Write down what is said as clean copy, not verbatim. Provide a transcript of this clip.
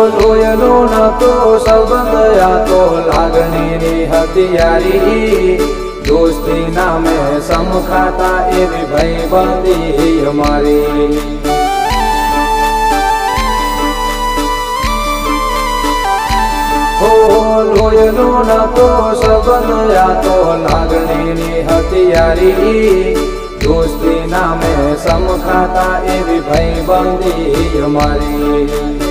લોયનો નતો સંબંધ આ તો લાગણીની હથિયારી દોસ્તી નામે સમખાતા એવી ભાઈબંધી અમારી લોયનો નતો સંબંધ આ તો લાગણીની હથિયારી દોસ્તી નામે સમખાતા એવી ભાઈબંધી અમારી